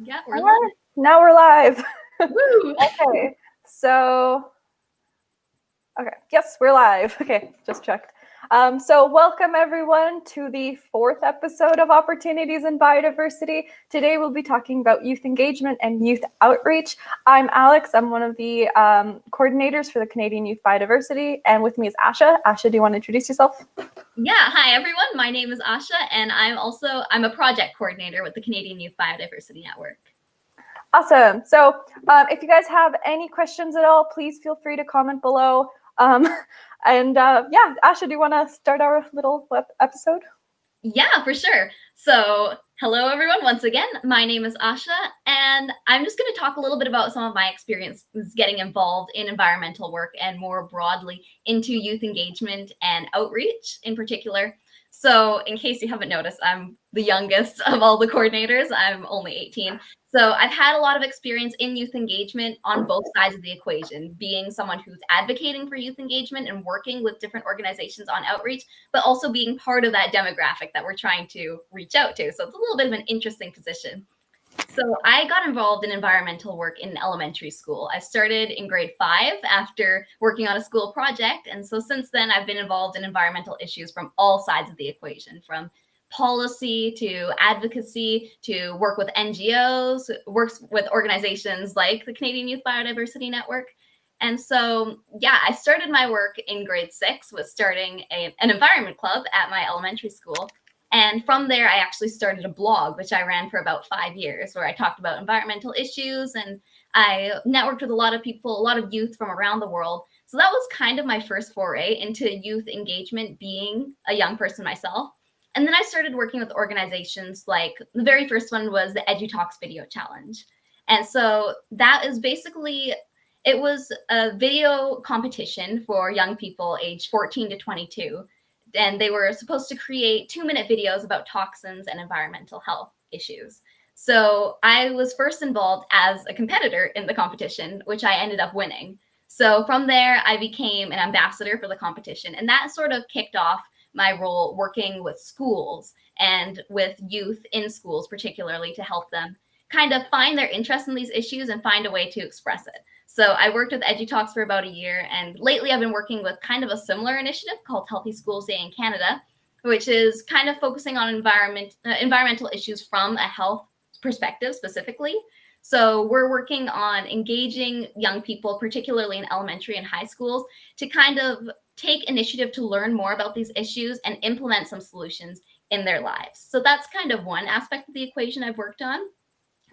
Yeah, we're All live. right, now we're live. Woo! Okay, so, yes, we're live. Okay, just checked. So welcome everyone to the 4th episode of Opportunities in Biodiversity. Today we'll be talking about youth engagement and youth outreach. I'm Alex. I'm one of the coordinators for the Canadian Youth Biodiversity, and with me is Asha. Asha, do you want to introduce yourself? Yeah, hi everyone. My name is Asha, and I'm a project coordinator with the Canadian Youth Biodiversity Network. Awesome. So if you guys have any questions at all, please feel free to comment below. Yeah, Asha, do you want to start our little episode? Yeah, for sure. So hello everyone, once again. My name is Asha, and I'm just going to talk a little bit about some of my experiences getting involved in environmental work and more broadly into youth engagement and outreach in particular. So in case you haven't noticed, I'm the youngest of all the coordinators. I'm only 18. So I've had a lot of experience in youth engagement on both sides of the equation, being someone who's advocating for youth engagement and working with different organizations on outreach, but also being part of that demographic that we're trying to reach out to. So it's a little bit of an interesting position. So I got involved in environmental work in elementary school. I started in grade 5 after working on a school project. And so since then, I've been involved in environmental issues from all sides of the equation, from policy to advocacy to work with NGOs, works with organizations like the Canadian Youth Biodiversity Network. And so, yeah, I started my work in grade 6 with starting an environment club at my elementary school. And from there, I actually started a blog, which I ran for about 5 years, where I talked about environmental issues, and I networked with a lot of people, a lot of youth from around the world. So that was kind of my first foray into youth engagement, being a young person myself. And then I started working with organizations like the very first one was the EduTalks Video Challenge. And so that is basically, it was a video competition for young people aged 14 to 22. And they were supposed to create 2-minute videos about toxins and environmental health issues. So I was first involved as a competitor in the competition, which I ended up winning. So from there, I became an ambassador for the competition. And that sort of kicked off my role working with schools and with youth in schools, particularly to help them kind of find their interest in these issues and find a way to express it. So I worked with EduTalks for about a year, and lately I've been working with kind of a similar initiative called Healthy Schools Day in Canada, which is kind of focusing on environmental issues from a health perspective specifically. So we're working on engaging young people, particularly in elementary and high schools, to kind of take initiative to learn more about these issues and implement some solutions in their lives. So that's kind of one aspect of the equation I've worked on.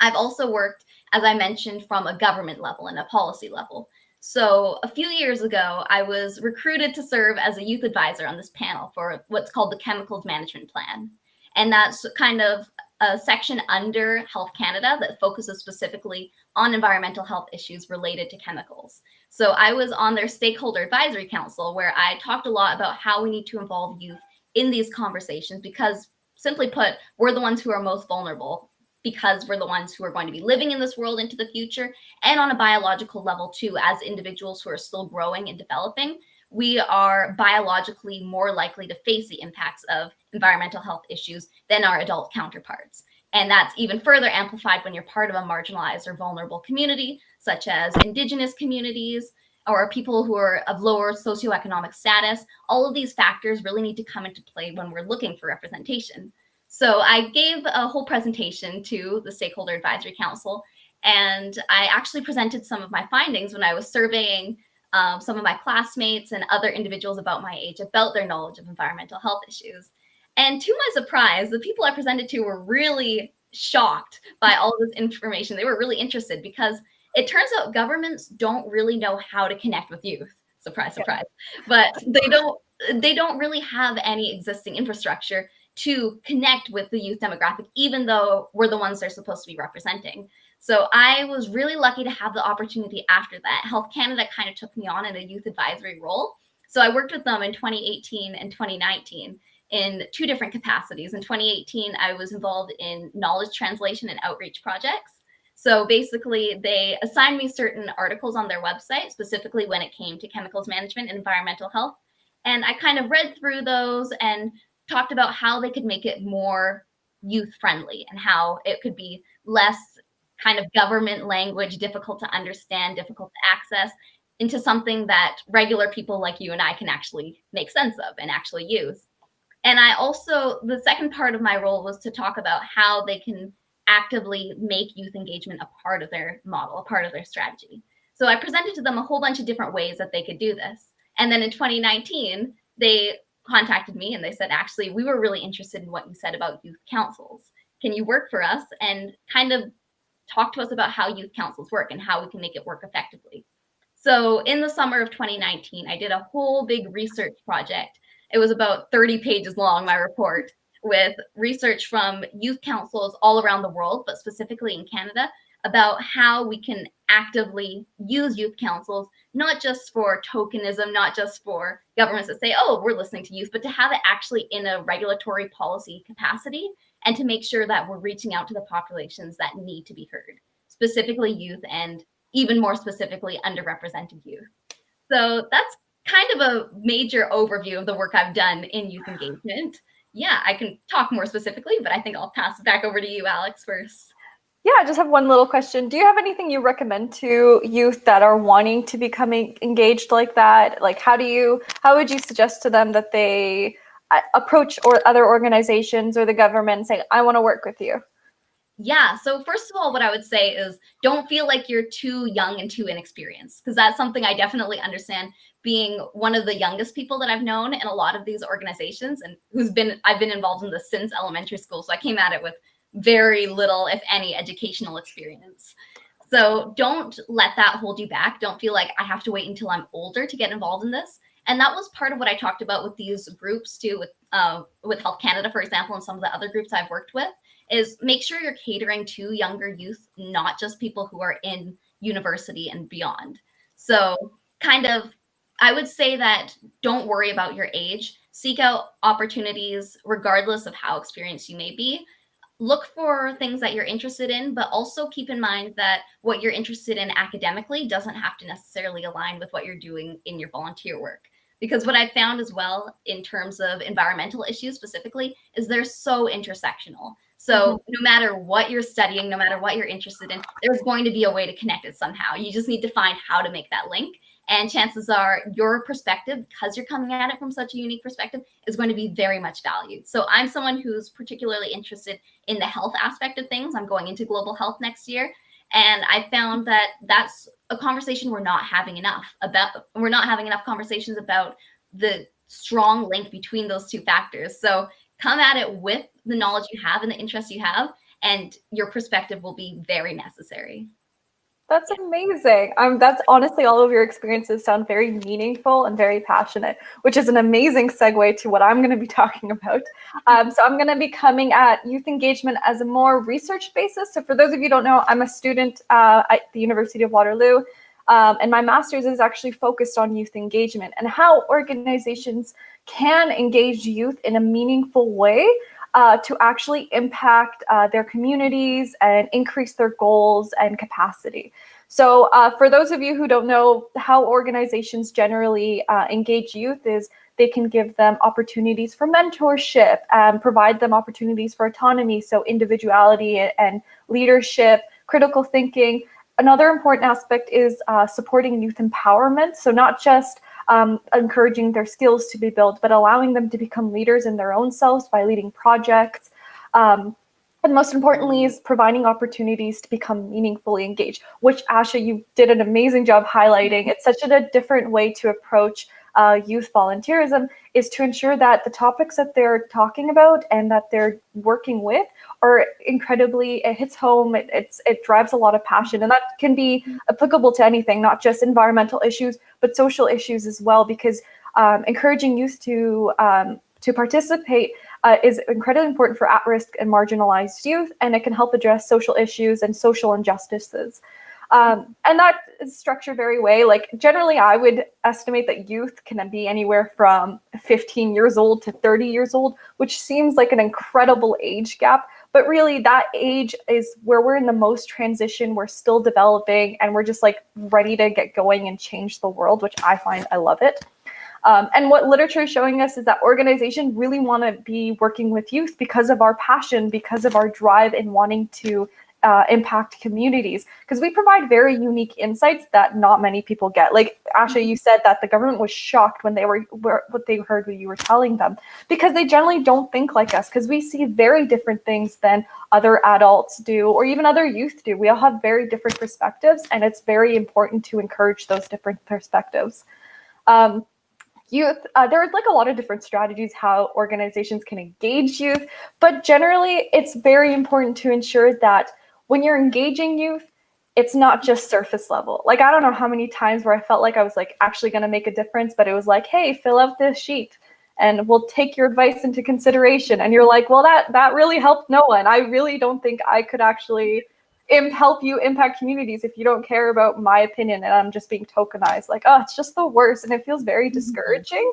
I've also worked, as I mentioned, from a government level and a policy level. So a few years ago, I was recruited to serve as a youth advisor on this panel for what's called the Chemicals Management Plan. And that's kind of a section under Health Canada that focuses specifically on environmental health issues related to chemicals. So I was on their Stakeholder Advisory Council, where I talked a lot about how we need to involve youth in these conversations because, simply put, we're the ones who are most vulnerable, because we're the ones who are going to be living in this world into the future, and on a biological level too, as individuals who are still growing and developing, we are biologically more likely to face the impacts of environmental health issues than our adult counterparts. And that's even further amplified when you're part of a marginalized or vulnerable community, such as Indigenous communities or people who are of lower socioeconomic status. All of these factors really need to come into play when we're looking for representation. So I gave a whole presentation to the Stakeholder Advisory Council, and I actually presented some of my findings when I was surveying some of my classmates and other individuals about my age about their knowledge of environmental health issues. And to my surprise, the people I presented to were really shocked by all this information. They were really interested because it turns out governments don't really know how to connect with youth. Surprise, surprise. But they don't really have any existing infrastructure to connect with the youth demographic, even though we're the ones they're supposed to be representing. So I was really lucky to have the opportunity after that. Health Canada kind of took me on in a youth advisory role. So I worked with them in 2018 and 2019 in 2 different capacities. In 2018, I was involved in knowledge translation and outreach projects. So basically, they assigned me certain articles on their website, specifically when it came to chemicals management and environmental health. And I kind of read through those and talked about how they could make it more youth friendly and how it could be less kind of government language, difficult to understand, difficult to access, into something that regular people like you and I can actually make sense of and actually use. And I also, the second part of my role was to talk about how they can actively make youth engagement a part of their model, a part of their strategy. So I presented to them a whole bunch of different ways that they could do this. And then in 2019, they contacted me and they said, actually, we were really interested in what you said about youth councils. Can you work for us and kind of talk to us about how youth councils work and how we can make it work effectively? So in the summer of 2019, I did a whole big research project. It was about 30 pages long, my report, with research from youth councils all around the world, but specifically in Canada, about how we can actively use youth councils, not just for tokenism, not just for governments that say, oh, we're listening to youth, but to have it actually in a regulatory policy capacity and to make sure that we're reaching out to the populations that need to be heard, specifically youth and even more specifically underrepresented youth. So that's kind of a major overview of the work I've done in youth engagement. Yeah, I can talk more specifically, but I think I'll pass it back over to you, Alex, first. Yeah, I just have one little question. Do you have anything you recommend to youth that are wanting to become engaged like that? Like, how would you suggest to them that they approach or other organizations or the government and say, I want to work with you? Yeah, so first of all, what I would say is don't feel like you're too young and too inexperienced, because that's something I definitely understand, being one of the youngest people that I've known in a lot of these organizations and I've been involved in this since elementary school. So I came at it with very little, if any, educational experience. So don't let that hold you back. Don't feel like I have to wait until I'm older to get involved in this. And that was part of what I talked about with these groups too, with Health Canada, for example, and some of the other groups I've worked with, is make sure you're catering to younger youth, not just people who are in university and beyond. So kind of, I would say that don't worry about your age. Seek out opportunities regardless of how experienced you may be. Look for things that you're interested in, but also keep in mind that what you're interested in academically doesn't have to necessarily align with what you're doing in your volunteer work. Because what I've found as well in terms of environmental issues specifically is they're so intersectional. So no matter what you're studying, no matter what you're interested in, there's going to be a way to connect it somehow. You just need to find how to make that link. And chances are your perspective, because you're coming at it from such a unique perspective, is going to be very much valued. So I'm someone who's particularly interested in the health aspect of things. I'm going into global health next year. And I found that that's a conversation we're not having enough about. We're not having enough conversations about the strong link between those two factors. So come at it with the knowledge you have and the interests you have, and your perspective will be very necessary. That's amazing. That's honestly, all of your experiences sound very meaningful and very passionate, which is an amazing segue to what I'm going to be talking about. So I'm going to be coming at youth engagement as a more research basis. So for those of you who don't know, I'm a student at the University of Waterloo, and my master's is actually focused on youth engagement and how organizations can engage youth in a meaningful way to actually impact their communities and increase their goals and capacity. So for those of you who don't know, how organizations generally engage youth is they can give them opportunities for mentorship, provide them opportunities for autonomy, so individuality and leadership, critical thinking. Another important aspect is supporting youth empowerment. So not just encouraging their skills to be built, but allowing them to become leaders in their own selves by leading projects. And most importantly is providing opportunities to become meaningfully engaged, which Asha, you did an amazing job highlighting. It's such a different way to approach youth volunteerism, is to ensure that the topics that they're talking about and that they're working with are incredibly, it hits home, it drives a lot of passion. And that can be applicable to anything, not just environmental issues, but social issues as well, because encouraging youth to participate is incredibly important for at-risk and marginalized youth, and it can help address social issues and social injustices. And that is structured very way. Like generally, I would estimate that youth can be anywhere from 15 years old to 30 years old, which seems like an incredible age gap. But really, that age is where we're in the most transition. We're still developing, and we're just like ready to get going and change the world, which I find I love it. And what literature is showing us is that organizations really want to be working with youth because of our passion, because of our drive in wanting to impact communities, because we provide very unique insights that not many people get. Like Asha, you said that the government was shocked when they were what they heard what you were telling them, because they generally don't think like us, because we see very different things than other adults do, or even other youth do. We all have very different perspectives, and it's very important to encourage those different perspectives. Youth, there's like a lot of different strategies how organizations can engage youth, but generally it's very important to ensure that when you're engaging youth, it's not just surface level. Like, I don't know how many times where I felt like I was like actually going to make a difference, but it was like, hey, fill out this sheet and we'll take your advice into consideration. And you're like, well, that really helped no one. I really don't think I could actually help you impact communities if you don't care about my opinion and I'm just being tokenized. Like, oh, it's just the worst, and it feels very discouraging.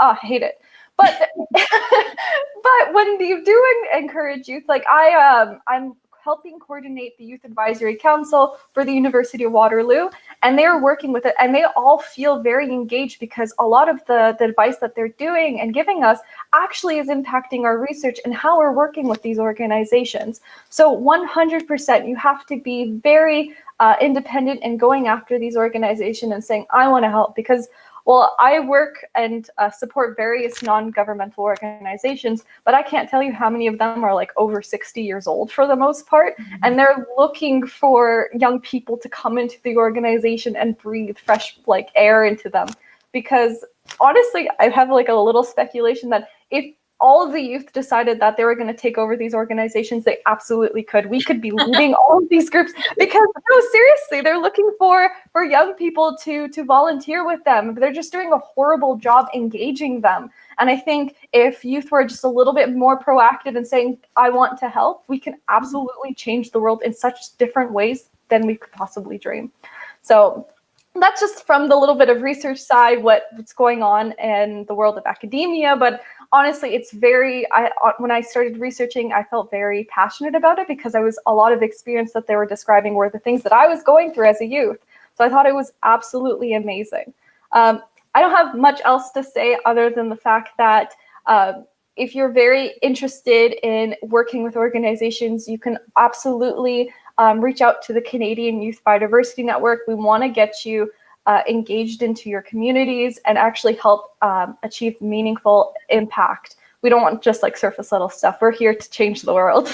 Oh, I hate it. But but when you do encourage youth, like I'm helping coordinate the Youth Advisory Council for the University of Waterloo, and they're working with it, and they all feel very engaged because a lot of the advice that they're doing and giving us actually is impacting our research and how we're working with these organizations. So 100%, you have to be very independent in going after these organizations and saying, I want to help, because well, I work and support various non-governmental organizations, but I can't tell you how many of them are like over 60 years old for the most part. Mm-hmm. And they're looking for young people to come into the organization and breathe fresh like air into them. Because honestly, I have like a little speculation that if all of the youth decided that they were going to take over these organizations, they absolutely could. We could be leading all of these groups, because no, seriously, they're looking for young people to volunteer with them. They're just doing a horrible job engaging them. And I think if youth were just a little bit more proactive and saying, I want to help, we can absolutely change the world in such different ways than we could possibly dream. So that's just from the little bit of research side, what's going on in the world of academia. But honestly, it's when I started researching, I felt very passionate about it, because I was a lot of experience that they were describing were the things that I was going through as a youth. So I thought it was absolutely amazing. I don't have much else to say other than the fact that if you're very interested in working with organizations, you can absolutely reach out to the Canadian Youth Biodiversity Network. We want to get you engaged into your communities and actually help achieve meaningful impact. We don't want just like surface level stuff. We're here to change the world.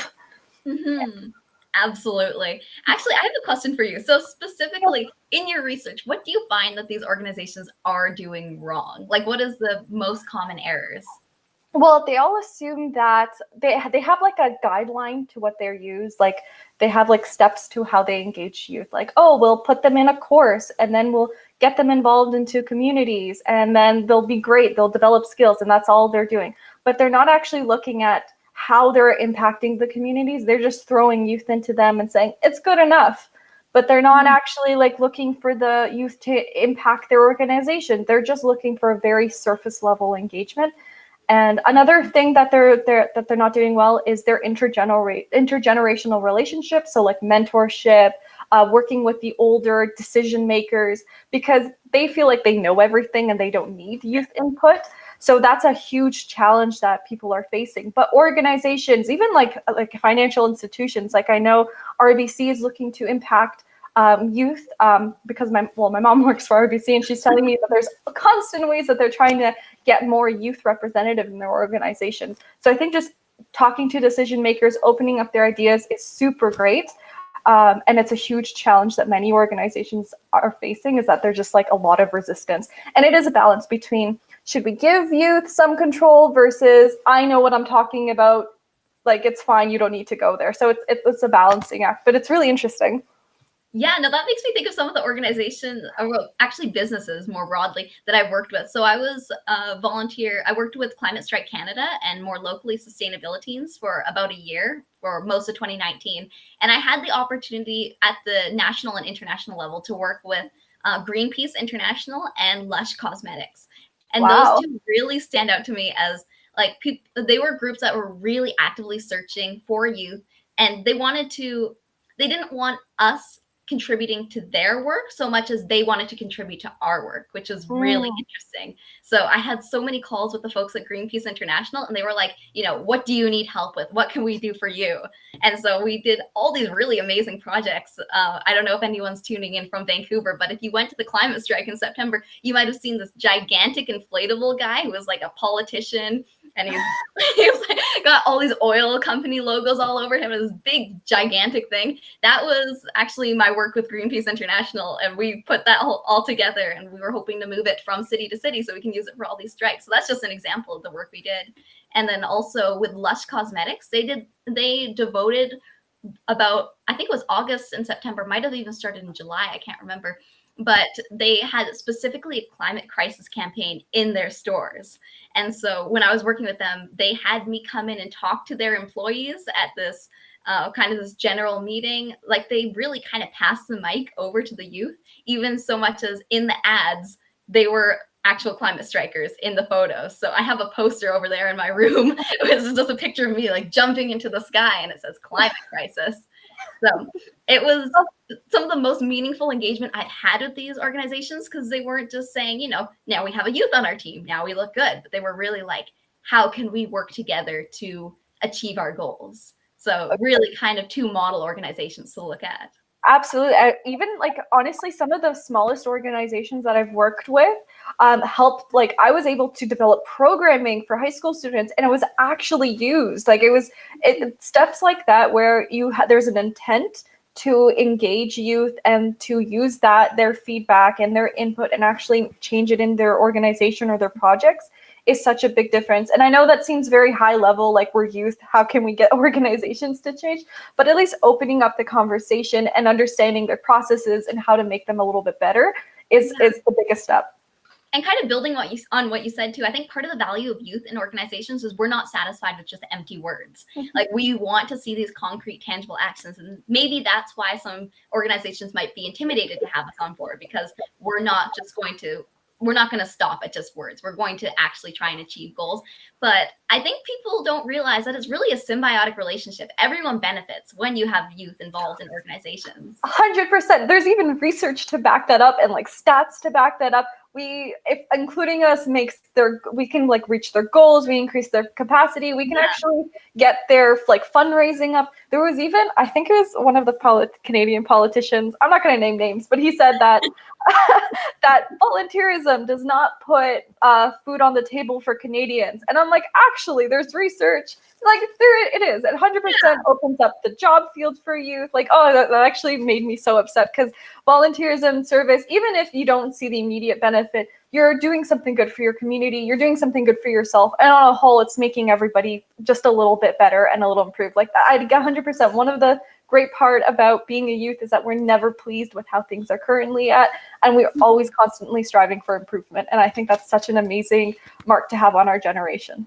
Mm-hmm. Absolutely. Actually, I have a question for you. So specifically in your research, what do you find that these organizations are doing wrong? Like, what is the most common errors? Well, they all assume that they have like a guideline to what they're used. Like they have like steps to how they engage youth. Like, oh, we'll put them in a course and then we'll get them involved into communities and then they'll be great. They'll develop skills, and that's all they're doing. But they're not actually looking at how they're impacting the communities. They're just throwing youth into them and saying it's good enough. But they're not actually like looking for the youth to impact their organization. They're just looking for a very surface level engagement. And another thing that they're not doing well is their intergenerational relationships. So like mentorship, working with the older decision makers, because they feel like they know everything and they don't need youth input. So that's a huge challenge that people are facing. But organizations, even like financial institutions, like I know RBC is looking to impact youth, because my mom works for RBC, and she's telling me that there's constant ways that they're trying to get more youth representative in their organization. So I think just talking to decision makers, opening up their ideas is super great. And it's a huge challenge that many organizations are facing, is that there's just like a lot of resistance. And it is a balance between, should we give youth some control versus I know what I'm talking about, like it's fine, you don't need to go there. So it's a balancing act, but it's really interesting. Yeah, no, that makes me think of some of the organizations, or well, actually businesses more broadly, that I've worked with. So I was a volunteer. I worked with Climate Strike Canada and more locally Sustainabilities for about a year, for most of 2019. And I had the opportunity at the national and international level to work with Greenpeace International and Lush Cosmetics. And those two really stand out to me as like they were groups that were really actively searching for youth, and they didn't want us contributing to their work so much as they wanted to contribute to our work, which is really interesting. So I had so many calls with the folks at Greenpeace International, and they were like, what do you need help with? What can we do for you? And so we did all these really amazing projects. I don't know if anyone's tuning in from Vancouver, but if you went to the climate strike in September, you might have seen this gigantic inflatable guy who was like a politician, and he was like, got all these oil company logos all over him. It was this big, gigantic thing. That was actually my work with Greenpeace International, and we put that all together, and we were hoping to move it from city to city so we can use it for all these strikes. So that's just an example of the work we did. And then also with Lush Cosmetics, they devoted about, I think it was August and September, might have even started in July, I can't remember, but they had specifically a climate crisis campaign in their stores. And so when I was working with them, they had me come in and talk to their employees at this kind of this general meeting. Like, they really kind of passed the mic over to the youth, even so much as in the ads, they were actual climate strikers in the photos. So I have a poster over there in my room. It's just a picture of me like jumping into the sky, and it says climate crisis. So it was some of the most meaningful engagement I've had with these organizations, because they weren't just saying, now we have a youth on our team, now we look good, but they were really like, how can we work together to achieve our goals? So really kind of two model organizations to look at. Absolutely. Even like, honestly, some of the smallest organizations that I've worked with helped, like, I was able to develop programming for high school students, and it was actually used. Like, it steps like that where there's an intent to engage youth and to use their feedback and their input and actually change it in their organization or their projects is such a big difference. And I know that seems very high level, like, we're youth, how can we get organizations to change? But at least opening up the conversation and understanding their processes and how to make them a little bit better is the biggest step. And kind of building on what you said too, I think part of the value of youth in organizations is we're not satisfied with just empty words. Like, we want to see these concrete, tangible actions. And maybe that's why some organizations might be intimidated to have us on board, because we're not going to stop at just words. We're going to actually try and achieve goals. But I think people don't realize that it's really a symbiotic relationship. Everyone benefits when you have youth involved in organizations. 100%. There's even research to back that up, and like stats to back that up. If including us we can like reach their goals, we increase their capacity, we can actually get their like fundraising up. There was even, I think it was one of the Canadian politicians, I'm not going to name names, but he said that that volunteerism does not put food on the table for Canadians. And I'm like, actually, there's research. Like, there it is. It 100% opens up the job field for youth. Like, that actually made me so upset, because volunteerism, service, even if you don't see the immediate benefit, you're doing something good for your community. You're doing something good for yourself. And on a whole, it's making everybody just a little bit better and a little improved. Like, I 100%. One of the great part about being a youth is that we're never pleased with how things are currently at, and we're always constantly striving for improvement. And I think that's such an amazing mark to have on our generation.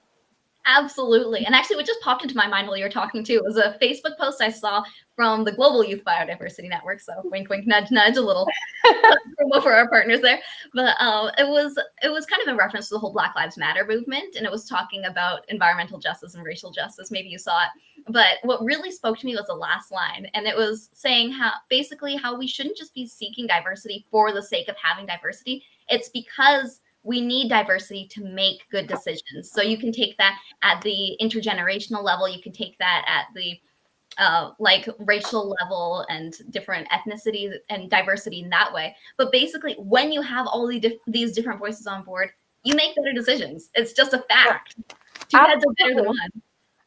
Absolutely. And actually, what just popped into my mind while you were talking too was a Facebook post I saw from the Global Youth Biodiversity Network. So wink, wink, nudge, nudge, a little promo for our partners there. But it was kind of in reference to the whole Black Lives Matter movement, and it was talking about environmental justice and racial justice. Maybe you saw it. But what really spoke to me was the last line, and it was saying how we shouldn't just be seeking diversity for the sake of having diversity. It's because we need diversity to make good decisions. So you can take that at the intergenerational level. You can take that at the like racial level and different ethnicities and diversity in that way. But basically, when you have all these different voices on board, you make better decisions. It's just a fact. Two heads are better than one.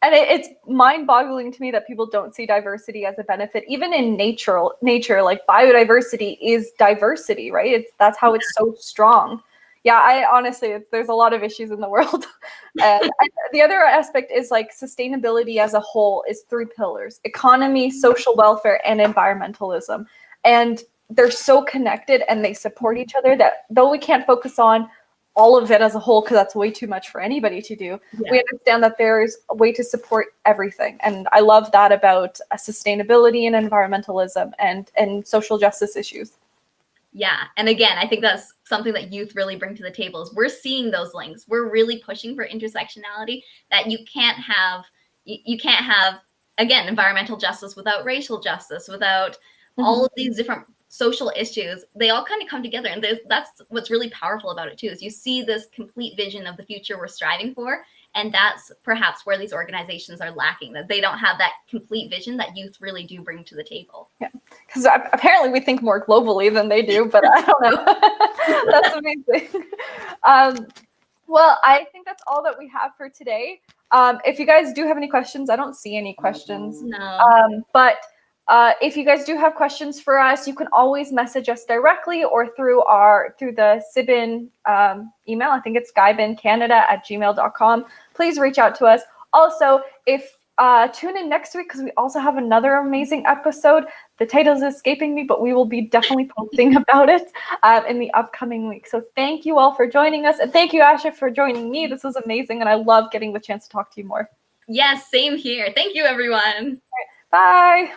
And it's mind-boggling to me that people don't see diversity as a benefit. Even in nature, like, biodiversity is diversity, right? That's how it's so strong. Yeah, I honestly, there's a lot of issues in the world. And the other aspect is, like, sustainability as a whole is 3 pillars: economy, social welfare, and environmentalism. And they're so connected and they support each other that though we can't focus on all of it as a whole, because that's way too much for anybody to do, we understand that there's a way to support everything. And I love that about sustainability and environmentalism and social justice issues. Yeah. And again, I think that's something that youth really bring to the table is we're seeing those links. We're really pushing for intersectionality, that you can't have, again, environmental justice without racial justice, without all of these different social issues, they all kind of come together. And that's what's really powerful about it too, is you see this complete vision of the future we're striving for. And that's perhaps where these organizations are lacking, that they don't have that complete vision that youth really do bring to the table. Yeah, because apparently we think more globally than they do, but I don't know. That's amazing. Well, I think that's all that we have for today. If you guys do have any questions, I don't see any questions. No. But if you guys do have questions for us, you can always message us directly or through the Sibin email. I think it's guybincanada@gmail.com. Please reach out to us. Also, if tune in next week, because we also have another amazing episode. The title is escaping me, but we will be definitely posting about it in the upcoming week. So thank you all for joining us. And thank you, Asha, for joining me. This was amazing. And I love getting the chance to talk to you more. Yes, same here. Thank you, everyone. Bye.